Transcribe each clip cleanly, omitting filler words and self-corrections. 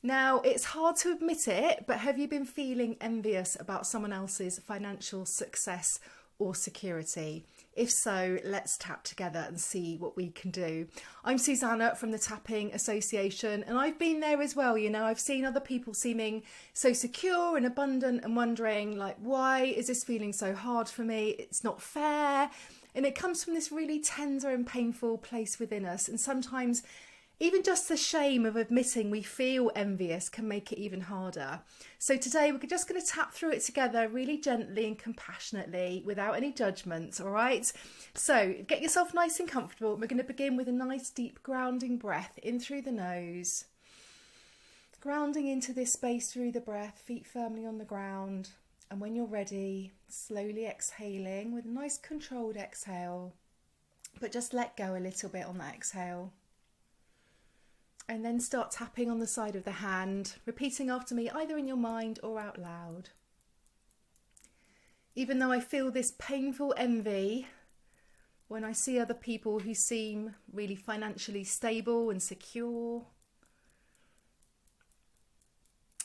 Now, it's hard to admit it, but have you been feeling envious about someone else's financial success or security? If so, let's tap together and see what we can do. I'm Suzannah from the Tapping Association, and I've been there as well. You know, I've seen other people seeming so secure and abundant and wondering, like, why is this feeling so hard for me? It's not fair. And it comes from this really tender and painful place within us. And sometimes even just the shame of admitting we feel envious can make it even harder. So today we're just going to tap through it together really gently and compassionately without any judgment, all right? So get yourself nice and comfortable. We're going to begin with a nice deep grounding breath in through the nose. Grounding into this space through the breath, feet firmly on the ground. And when you're ready, slowly exhaling with a nice controlled exhale, but just let go a little bit on that exhale. And then start tapping on the side of the hand, repeating after me either in your mind or out loud. Even though I feel this painful envy when I see other people who seem really financially stable and secure,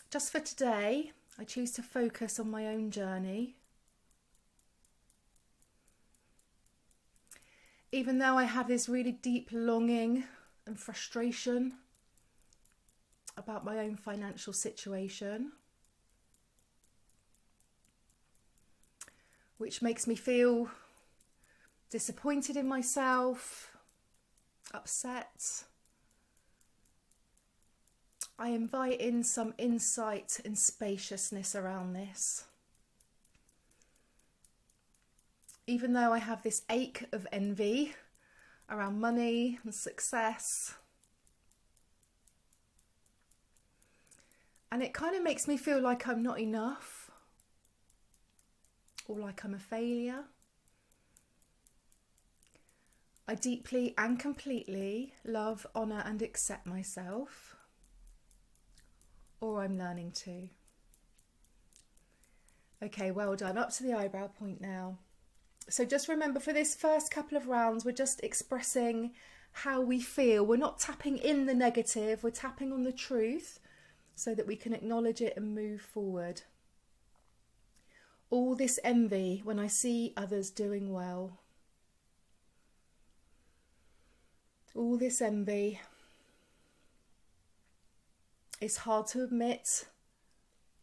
just for today, I choose to focus on my own journey. Even though I have this really deep longing and frustration about my own financial situation, which makes me feel disappointed in myself, upset, I invite in some insight and spaciousness around this. Even though I have this ache of envy around money and success, and it kind of makes me feel like I'm not enough or like I'm a failure, I deeply and completely love, honour and accept myself, or I'm learning to. Okay, well done. Up to the eyebrow point now. So just remember, for this first couple of rounds, we're just expressing how we feel. We're not tapping in the negative, we're tapping on the truth so that we can acknowledge it and move forward. All this envy when I see others doing well. All this envy. It's hard to admit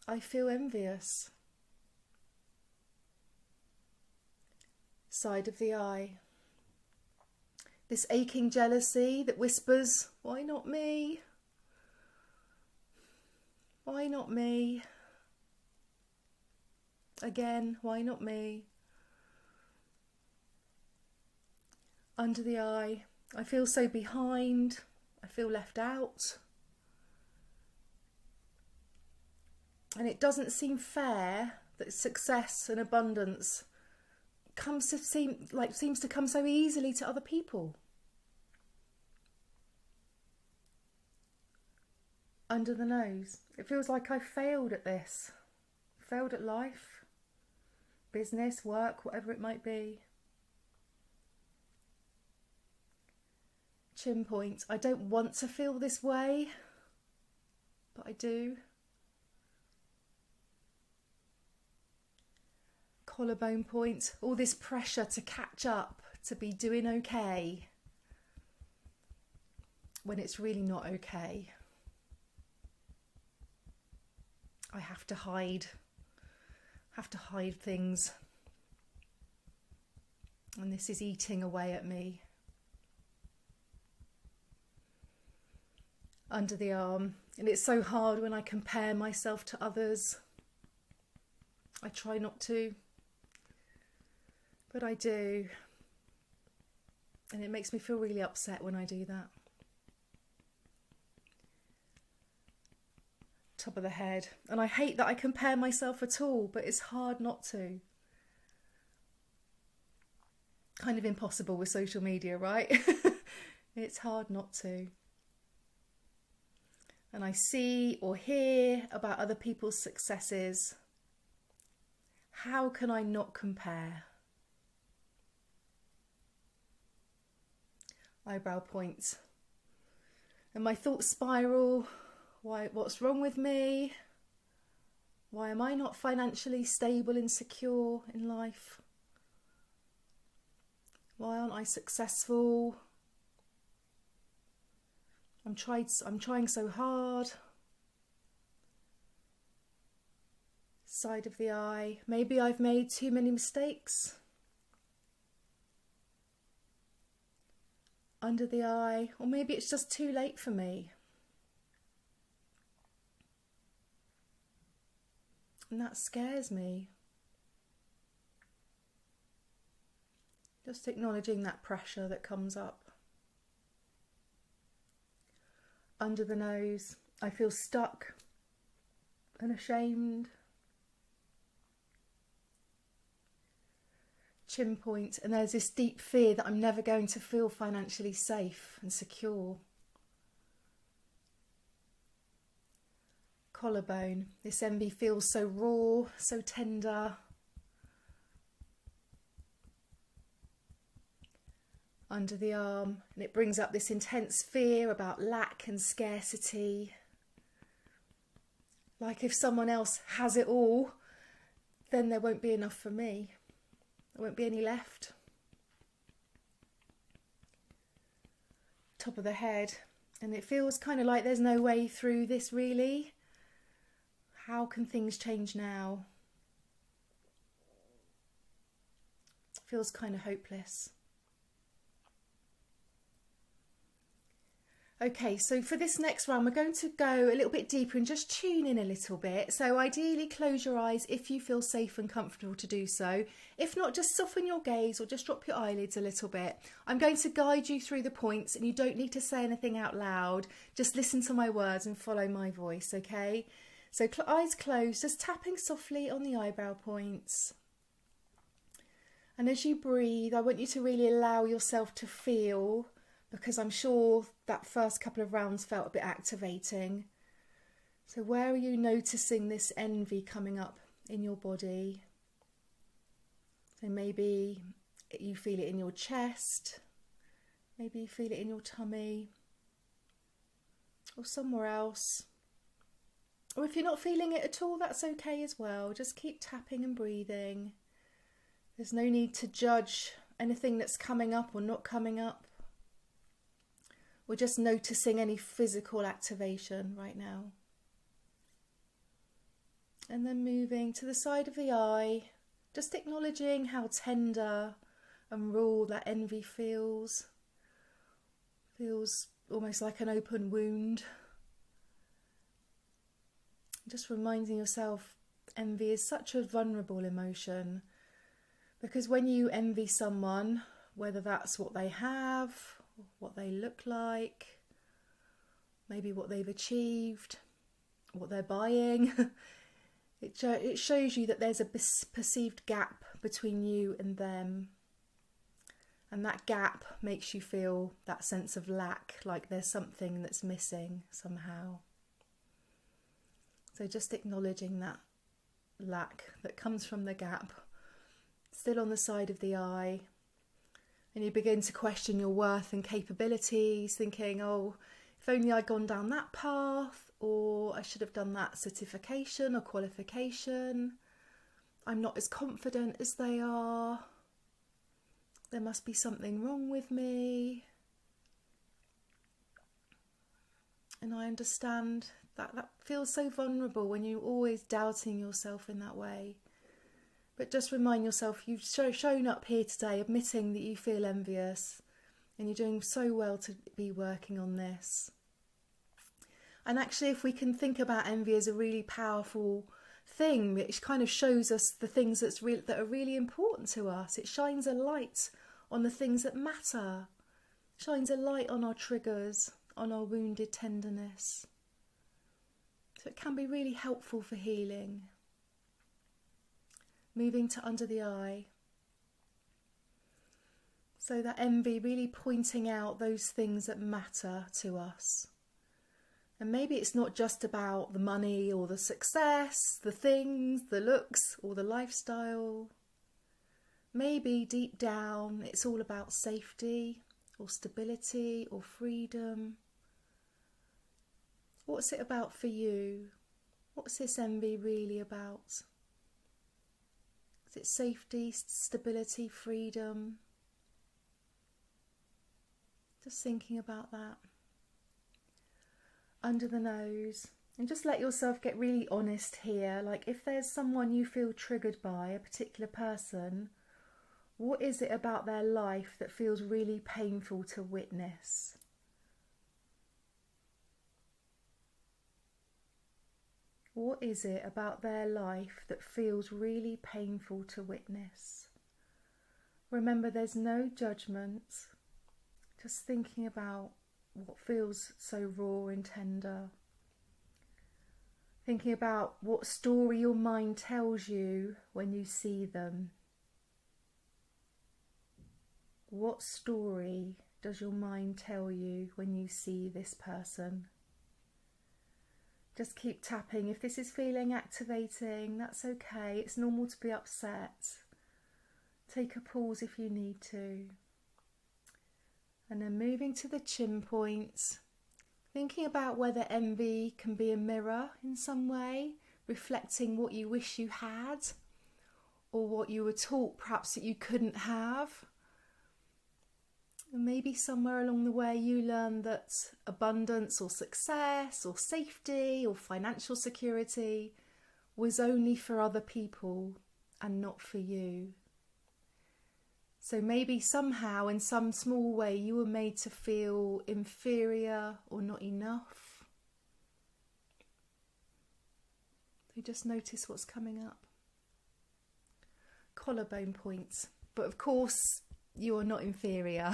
I feel envious. Side of the eye. This aching jealousy that whispers, why not me? Why not me? Again, why not me? Under the eye, I feel so behind. I feel left out. And it doesn't seem fair that success and abundance seems to come so easily to other people. Under the nose, it feels like I failed at this. Failed at life, business, work, whatever it might be. Chin point, I don't want to feel this way, but I do. Collarbone point, all this pressure to catch up, to be doing okay, when it's really not okay. I have to hide things, and this is eating away at me. Under the arm, and it's so hard when I compare myself to others. I try not to, but I do, and it makes me feel really upset when I do that. Top of the head, and I hate that I compare myself at all, but it's hard not to. Kind of impossible with social media, right? It's hard not to. And I see or hear about other people's successes. How can I not compare? Eyebrow point. And my thoughts spiral. What's wrong with me? Why am I not financially stable and secure in life? Why aren't I successful? I'm trying so hard. Side of the eye. Maybe I've made too many mistakes. Under the eye. Or maybe it's just too late for me. And that scares me. Just acknowledging that pressure that comes up. Under the nose. I feel stuck and ashamed. Chin point, and there's this deep fear that I'm never going to feel financially safe and secure. Collarbone, this envy feels so raw, so tender. Under the arm, and it brings up this intense fear about lack and scarcity. Like if someone else has it all, then there won't be enough for me. There won't be any left. Top of the head, and it feels kind of like there's no way through this really. How can things change now? Feels kind of hopeless. Okay, so for this next round, we're going to go a little bit deeper and just tune in a little bit. So ideally, close your eyes if you feel safe and comfortable to do so. If not, just soften your gaze or just drop your eyelids a little bit. I'm going to guide you through the points and you don't need to say anything out loud. Just listen to my words and follow my voice, okay? So eyes closed, just tapping softly on the eyebrow points. And as you breathe, I want you to really allow yourself to feel, because I'm sure that first couple of rounds felt a bit activating. So where are you noticing this envy coming up in your body? So maybe you feel it in your chest, maybe you feel it in your tummy, or somewhere else. Or if you're not feeling it at all, that's okay as well. Just keep tapping and breathing. There's no need to judge anything that's coming up or not coming up. We're just noticing any physical activation right now. And then moving to the side of the eye, just acknowledging how tender and raw that envy feels. Feels almost like an open wound. Just reminding yourself, envy is such a vulnerable emotion. Because when you envy someone, whether that's what they have, what they look like, maybe what they've achieved, what they're buying, it shows you that there's a perceived gap between you and them. And that gap makes you feel that sense of lack, like there's something that's missing somehow. So just acknowledging that lack that comes from the gap, still on the side of the eye. And you begin to question your worth and capabilities, thinking, oh, if only I'd gone down that path, or I should have done that certification or qualification. I'm not as confident as they are. There must be something wrong with me. And I understand that feels so vulnerable when you're always doubting yourself in that way. But just remind yourself, you've shown up here today admitting that you feel envious and you're doing so well to be working on this. And actually, if we can think about envy as a really powerful thing, it kind of shows us the things that are really important to us. It shines a light on the things that matter. It shines a light on our triggers, on our wounded tenderness. So it can be really helpful for healing. Moving to under the eye. So that envy really pointing out those things that matter to us. And maybe it's not just about the money or the success, the things, the looks or the lifestyle. Maybe deep down it's all about safety or stability or freedom. What's it about for you? What's this envy really about? Is it safety, stability, freedom? Just thinking about that. Under the nose. And just let yourself get really honest here. Like if there's someone you feel triggered by, a particular person, what is it about their life that feels really painful to witness? What is it about their life that feels really painful to witness? Remember, there's no judgment. Just thinking about what feels so raw and tender. Thinking about what story your mind tells you when you see them. What story does your mind tell you when you see this person? Just keep tapping. If this is feeling activating, that's okay. It's normal to be upset. Take a pause if you need to. And then moving to the chin points. Thinking about whether envy can be a mirror in some way, reflecting what you wish you had or what you were taught perhaps that you couldn't have. And maybe somewhere along the way you learned that abundance or success or safety or financial security was only for other people and not for you. So maybe somehow in some small way you were made to feel inferior or not enough. So just notice what's coming up. Collarbone points. But of course you are not inferior.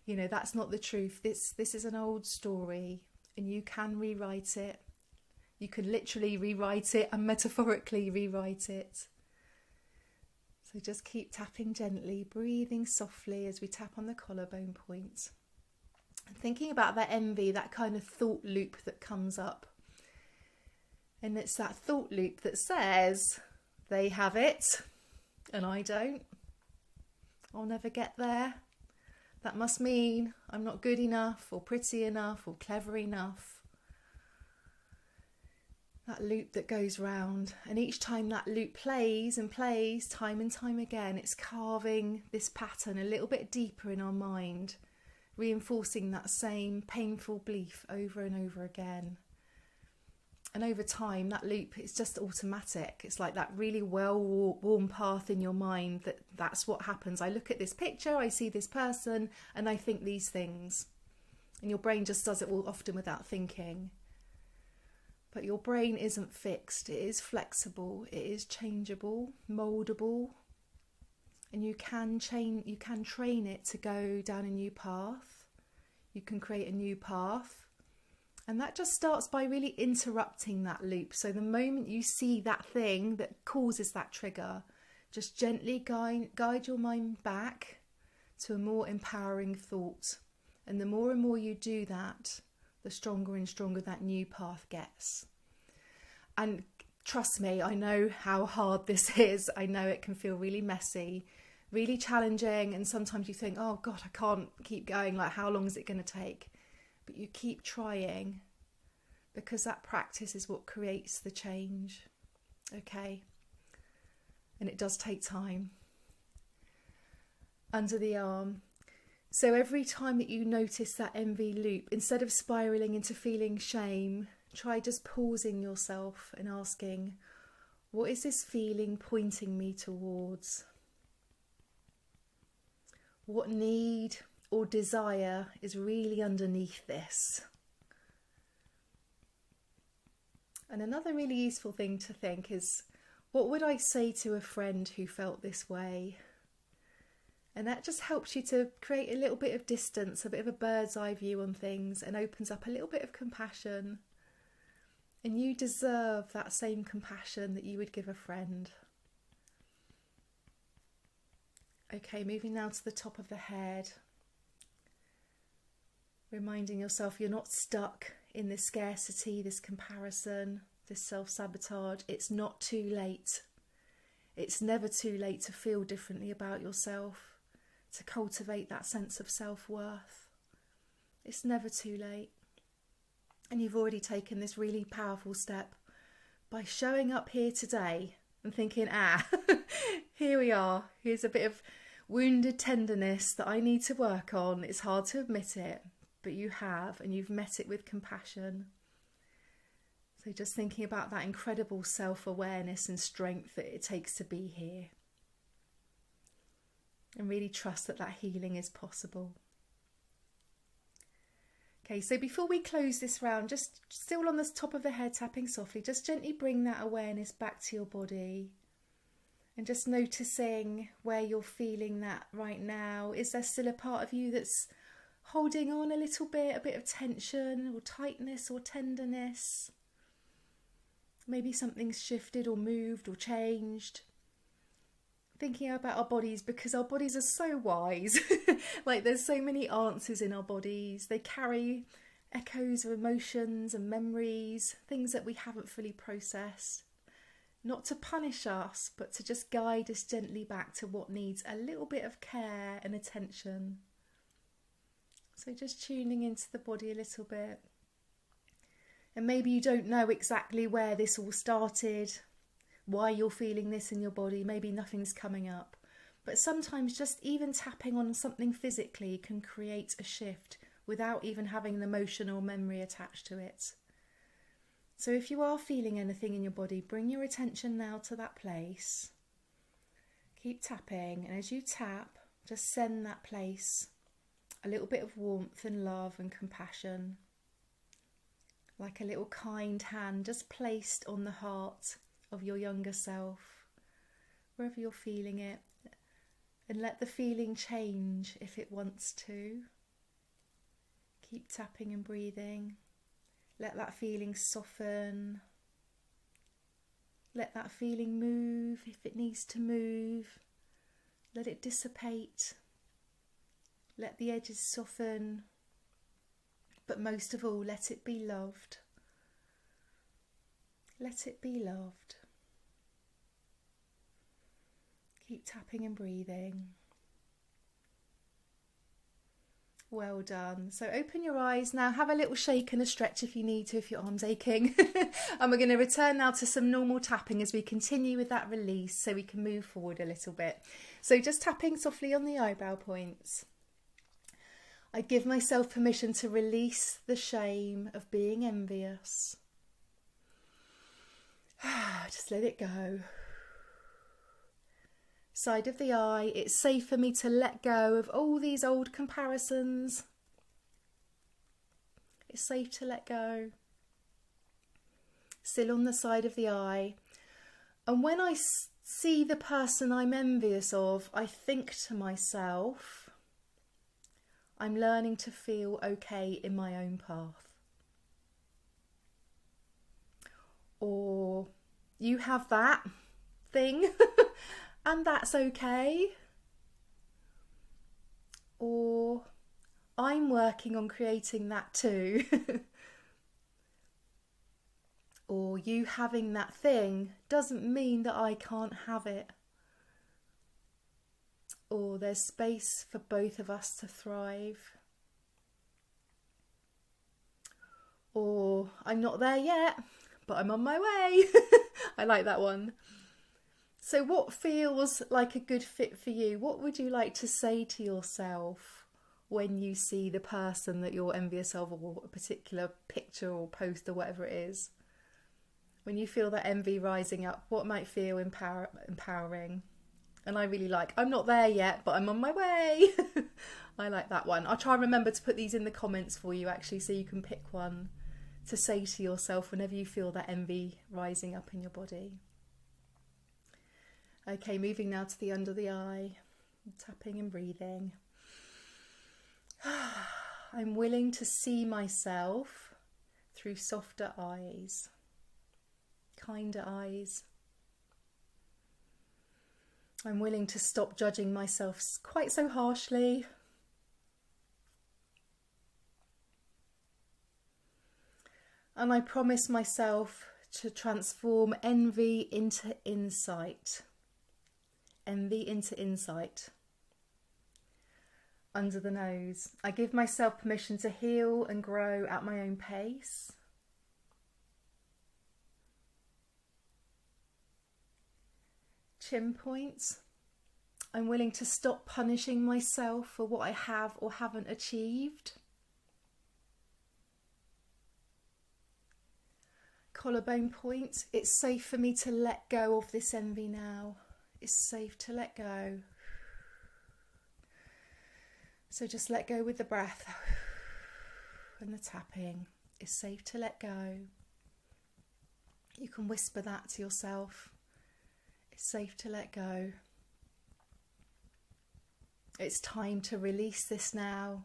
You know, that's not the truth. This is an old story and you can rewrite it. You can literally rewrite it and metaphorically rewrite it. So just keep tapping gently, breathing softly as we tap on the collarbone point. And thinking about that envy, that kind of thought loop that comes up. And it's that thought loop that says, they have it and I don't. I'll never get there. That must mean I'm not good enough or pretty enough or clever enough. That loop that goes round, and each time that loop plays and plays time and time again, it's carving this pattern a little bit deeper in our mind, reinforcing that same painful belief over and over again. And over time, that loop is just automatic. It's like that really well-worn path in your mind that's what happens. I look at this picture, I see this person, and I think these things. And your brain just does it all often without thinking. But your brain isn't fixed. It is flexible. It is changeable, moldable. And you can train it to go down a new path. You can create a new path. And that just starts by really interrupting that loop. So the moment you see that thing that causes that trigger, just gently guide your mind back to a more empowering thought. And the more and more you do that, the stronger and stronger that new path gets. And trust me, I know how hard this is. I know it can feel really messy, really challenging. And sometimes you think, oh God, I can't keep going. Like, how long is it going to take? But you keep trying, because that practice is what creates the change. Okay? And it does take time. Under the arm. So every time that you notice that envy loop, instead of spiraling into feeling shame, try just pausing yourself and asking, what is this feeling pointing me towards? What need or desire is really underneath this? And another really useful thing to think is, what would I say to a friend who felt this way? And that just helps you to create a little bit of distance, a bit of a bird's eye view on things, and opens up a little bit of compassion. And you deserve that same compassion that you would give a friend. Okay, moving now to the top of the head. Reminding yourself you're not stuck in this scarcity, this comparison, this self-sabotage. It's not too late. It's never too late to feel differently about yourself, to cultivate that sense of self-worth. It's never too late. And you've already taken this really powerful step by showing up here today and thinking, here we are. Here's a bit of wounded tenderness that I need to work on. It's hard to admit it, but you have, and you've met it with compassion. So just thinking about that incredible self-awareness and strength that it takes to be here. And really trust that that healing is possible. Okay, so before we close this round, just still on the top of the head, tapping softly, just gently bring that awareness back to your body. And just noticing where you're feeling that right now. Is there still a part of you that's holding on a little bit, a bit of tension or tightness or tenderness? Maybe something's shifted or moved or changed. Thinking about our bodies, because our bodies are so wise. Like there's so many answers in our bodies. They carry echoes of emotions and memories, things that we haven't fully processed. Not to punish us, but to just guide us gently back to what needs a little bit of care and attention. So just tuning into the body a little bit. And maybe you don't know exactly where this all started, why you're feeling this in your body. Maybe nothing's coming up. But sometimes just even tapping on something physically can create a shift without even having an emotion or memory attached to it. So if you are feeling anything in your body, bring your attention now to that place. Keep tapping, and as you tap, just send that place a little bit of warmth and love and compassion. Like a little kind hand just placed on the heart of your younger self, wherever you're feeling it. And let the feeling change if it wants to. Keep tapping and breathing. Let that feeling soften. Let that feeling move if it needs to move. Let it dissipate. Let the edges soften. But most of all, let it be loved. Let it be loved. Keep tapping and breathing. Well done. So open your eyes now, have a little shake and a stretch if you need to, if your arm's aching. And we're going to return now to some normal tapping as we continue with that release so we can move forward a little bit. So just tapping softly on the eyebrow points. I give myself permission to release the shame of being envious. Just let it go. Side of the eye, it's safe for me to let go of all these old comparisons. It's safe to let go. Still on the side of the eye. And when I see the person I'm envious of, I think to myself, I'm learning to feel okay in my own path. Or you have that thing and that's okay. Or I'm working on creating that too. Or you having that thing doesn't mean that I can't have it. Or there's space for both of us to thrive. Or I'm not there yet, but I'm on my way. I like that one. So what feels like a good fit for you? What would you like to say to yourself when you see the person that you're envious of, or a particular picture or post or whatever it is? When you feel that envy rising up, what might feel empowering? And I really like, I'm not there yet, but I'm on my way. I like that one. I'll try and remember to put these in the comments for you actually, so you can pick one to say to yourself whenever you feel that envy rising up in your body. Okay, moving now to the under the eye, tapping and breathing. I'm willing to see myself through softer eyes, kinder eyes. I'm willing to stop judging myself quite so harshly. And I promise myself to transform envy into insight. Envy into insight. Under the nose. I give myself permission to heal and grow at my own pace. Chin point. I'm willing to stop punishing myself for what I have or haven't achieved. Collarbone point. It's safe for me to let go of this envy now. It's safe to let go. So just let go with the breath and the tapping. It's safe to let go. You can whisper that to yourself. It's safe to let go. It's time to release this now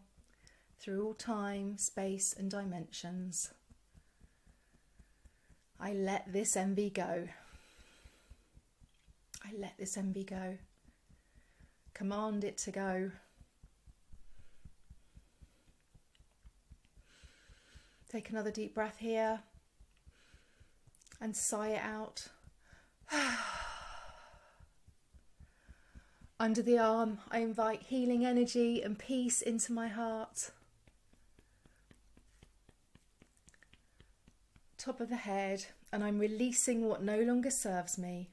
through all time, space and dimensions. I let this envy go. I let this envy go. Command it to go. Take another deep breath here and sigh it out. Under the arm, I invite healing energy and peace into my heart. Top of the head, and I'm releasing what no longer serves me.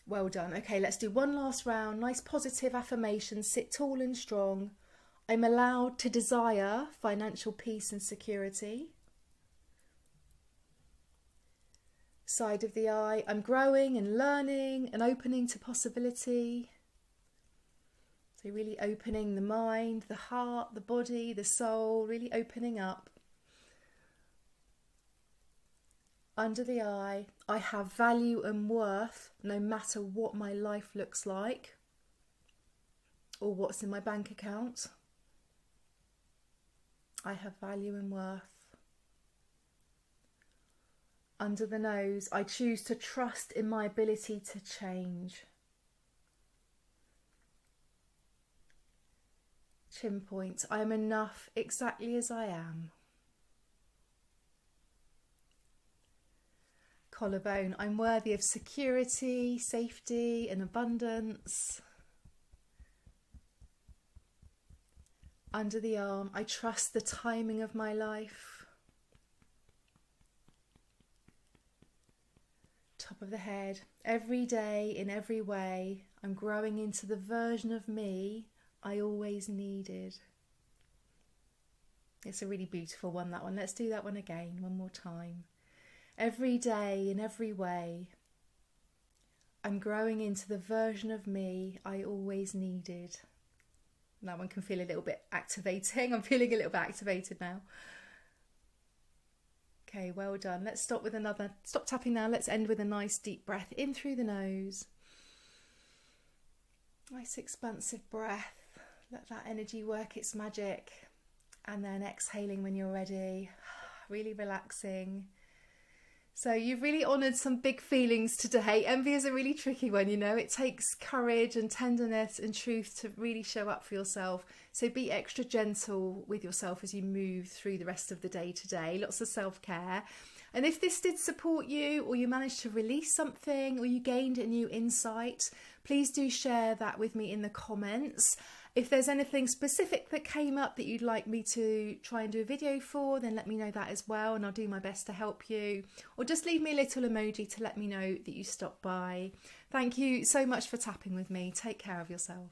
Well done. Okay, let's do one last round. Nice positive affirmation. Sit tall and strong. I'm allowed to desire financial peace and security. Side of the eye, I'm growing and learning and opening to possibility. So really opening the mind, the heart, the body, the soul, really opening up. Under the eye, I have value and worth no matter what my life looks like or what's in my bank account. I have value and worth. Under the nose, I choose to trust in my ability to change. Chin point, I am enough exactly as I am. Collarbone, I'm worthy of security, safety and abundance. Under the arm, I trust the timing of my life. Top of the head, every day in every way, I'm growing into the version of me I always needed. It's a really beautiful one, that one. Let's do that one again, one more time. Every day in every way, I'm growing into the version of me I always needed. That one can feel a little bit activating. I'm feeling a little bit activated now. Okay, well done. Let's stop tapping now. Let's end with a nice deep breath in through the nose. Nice expansive breath. Let that energy work its magic. And then exhaling when you're ready. Really relaxing. So you've really honoured some big feelings today. Envy is a really tricky one, you know. It takes courage and tenderness and truth to really show up for yourself. So be extra gentle with yourself as you move through the rest of the day today. Lots of self-care. And if this did support you, or you managed to release something, or you gained a new insight, please do share that with me in the comments. If there's anything specific that came up that you'd like me to try and do a video for, then let me know that as well, and I'll do my best to help you. Or just leave me a little emoji to let me know that you stopped by. Thank you so much for tapping with me. Take care of yourself.